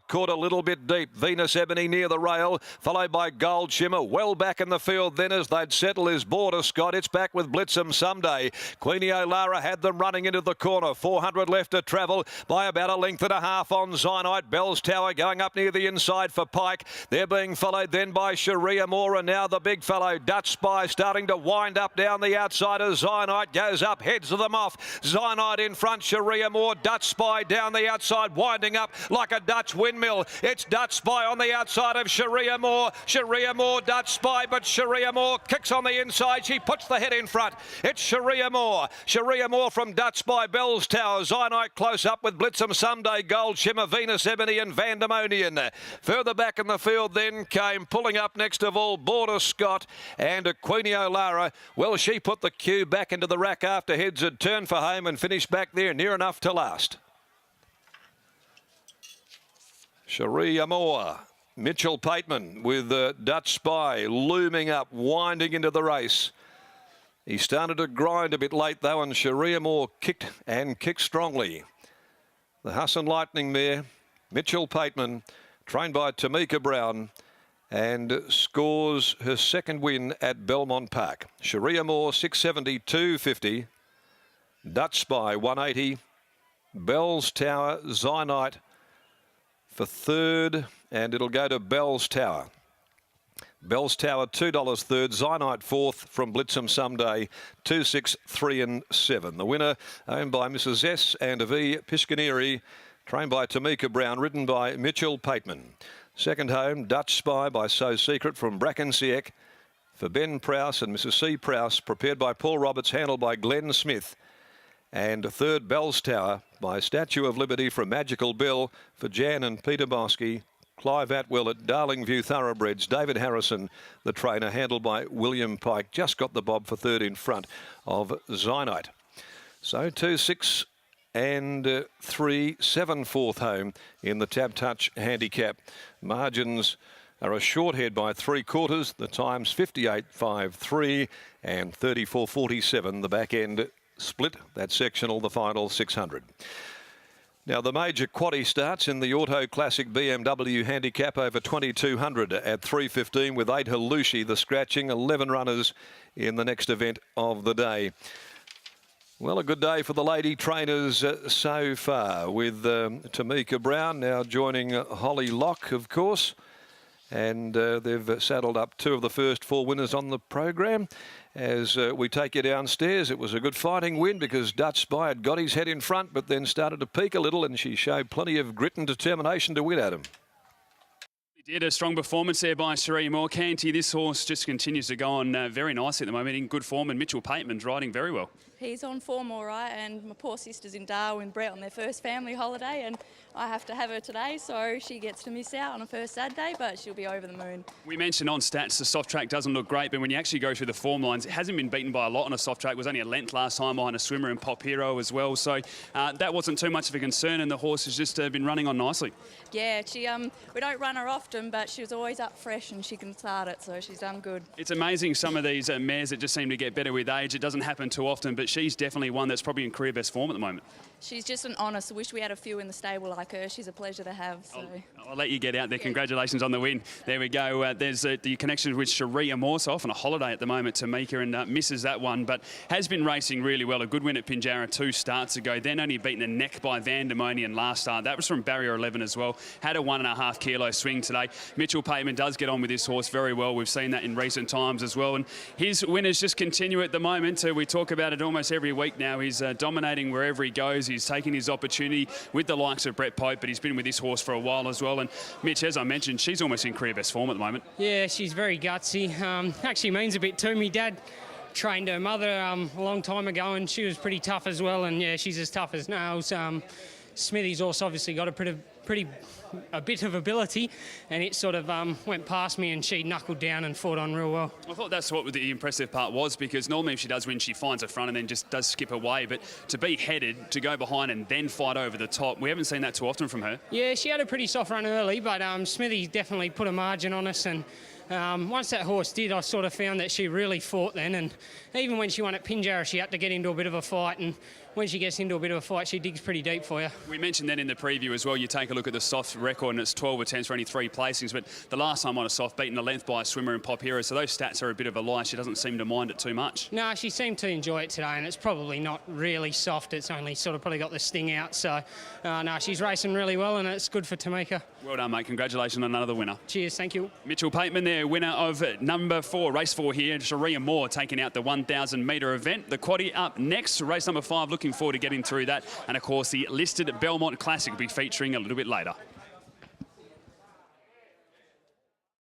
Caught a little bit deep. Venus Ebony near the rail, followed by Gold Shimmer. Well back in the field then as they'd settle is Border Scott. It's back with Blitz'em Someday. Queenie O'Lara had them running into the corner. 400 left to travel by about a length and a half on Zynite. Bell's Tower going up near the inside for Pike. They're being followed then by Sharia Moore, and now the big fellow Dutch Spy starting to wind up down the outside as Zynite goes up, heads them off. Zynite in front, Sharia Moore, Dutch Spy down the outside, winding up like a Dutch windmill. It's Dutch Spy on the outside of Sharia Moore. Sharia Moore, Dutch Spy, but Sharia Moore kicks on the inside. She puts the head in front. It's Sharia Moore. Sharia Moore from Dutch Spy, Bell's Tower. Zynite close up with Blitz'em Someday, Gold Shimmer, Venus Ebony and Vandemonian. Further back in the field then came pulling up next of all Border Scott and Queenie O'Lara. Well, she put the cue back into the rack after heads had turned for home and finished back there near enough to last. Sharia Moore, Mitchell Pateman with Dutch Spy looming up, winding into the race. He started to grind a bit late though, and Sharia Moore kicked strongly. The Hassan Lightning mare, Mitchell Pateman, trained by Tamika Brown, and scores her second win at Belmont Park. Sharia Moore 672.50, Dutch Spy 180, Bell's Tower, Zynite for third, and it'll go to Bell's Tower. Bell's Tower $2 third, Zynite fourth from Blitz'em Someday 2, 6, 3 and 7. The winner owned by Mrs. S and V Piscaneri, trained by Tamika Brown, ridden by Mitchell Pateman. Second home, Dutch Spy by So Secret from Brackensieck for Ben Prowse and Mrs. C. Prowse, prepared by Paul Roberts, handled by Glenn Smith. And third, Bell's Tower by Statue of Liberty from Magical Bill for Jan and Peter Bosky. Clive Atwell at Darlingview Thoroughbreds. David Harrison, the trainer, handled by William Pike, just got the bob for third in front of Zynite. So 2, 6 and 3, 7 fourth home in the Tab Touch handicap. Margins are a short head by 3/4. The times 58.53 and 34.47. The back end split, that sectional, the final 600. Now the major quaddie starts in the Auto Classic BMW handicap over 2200 at 3:15 with 8 Halushi, the scratching, 11 runners in the next event of the day. Well, a good day for the lady trainers so far, with Tamika Brown now joining Holly Locke, of course. And they've saddled up 2 of the first 4 winners on the program. As we take you downstairs, it was a good fighting win because Dutch Spy had got his head in front, but then started to peak a little, and she showed plenty of grit and determination to win at him. He did a strong performance there by Sharia Moore. Canty, this horse just continues to go on very nicely at the moment, in good form, and Mitchell Pateman's riding very well. He's on form all right, and my poor sister's in Darwin, Brett, on their first family holiday, and I have to have her today, so she gets to miss out on her first Saturday, but she'll be over the moon. We mentioned on stats the soft track doesn't look great, but when you actually go through the form lines, it hasn't been beaten by a lot on a soft track. It was only a length last time behind a swimmer and Pop Hero as well, so that wasn't too much of a concern, and the horse has just been running on nicely. Yeah, she we don't run her often, but she was always up fresh and she can start it, so she's done good. It's amazing, some of these mares that just seem to get better with age. It doesn't happen too often, but she's definitely one that's probably in career best form at the moment. She's just an honest. I wish we had a few in the stable like her. She's a pleasure to have. So. I'll let you get out there. Congratulations on the win. There we go. There's the connection with Sharia Moore, so off on a holiday at the moment, Tamika, and misses that one, but has been racing really well. A good win at Pinjarra 2 starts ago, then only beaten a neck by Vandemonian last start. That was from Barrier 11 as well. Had a 1.5 kilo swing today. Mitchell Pateman does get on with this horse very well. We've seen that in recent times as well, and his winners just continue at the moment. We talk about it almost every week now. He's dominating wherever he goes. He's taking his opportunity with the likes of Brett Pope, but he's been with this horse for a while as well. And Mitch, as I mentioned, she's almost in career best form at the moment. Yeah, she's very gutsy. Actually means a bit to me. Dad trained her mother a long time ago, and she was pretty tough as well. And yeah, she's as tough as nails. Smithy's horse obviously got a bit of ability, and it sort of went past me, and she knuckled down and fought on real well. I thought that's what the impressive part was, because normally if she does win, she finds her front and then just does skip away, but to be headed, to go behind and then fight over the top, we haven't seen that too often from her. Yeah, she had a pretty soft run early, but Smithy definitely put a margin on us, and once that horse did, I sort of found that she really fought then, and even when she won at Pinjarra, she had to get into a bit of a fight, and when she gets into a bit of a fight, she digs pretty deep for you. We mentioned that in the preview as well. You take a look at the soft record and it's 12 attempts for only 3 placings, but the last time on a soft, beaten a length by a swimmer in Pop Hero, so those stats are a bit of a lie. She doesn't seem to mind it too much. No, she seemed to enjoy it today, and it's probably not really soft. It's only sort of probably got the sting out. So, no, she's racing really well, and it's good for Tamika. Well done, mate. Congratulations on another winner. Cheers, thank you. Mitchell Pateman there, winner of number 4, race 4 here. Sharia Moore taking out the 1,000 metre event. The quaddie up next, race number 5. Looking forward to getting through that. And, of course, the listed Belmont Classic will be featuring a little bit later.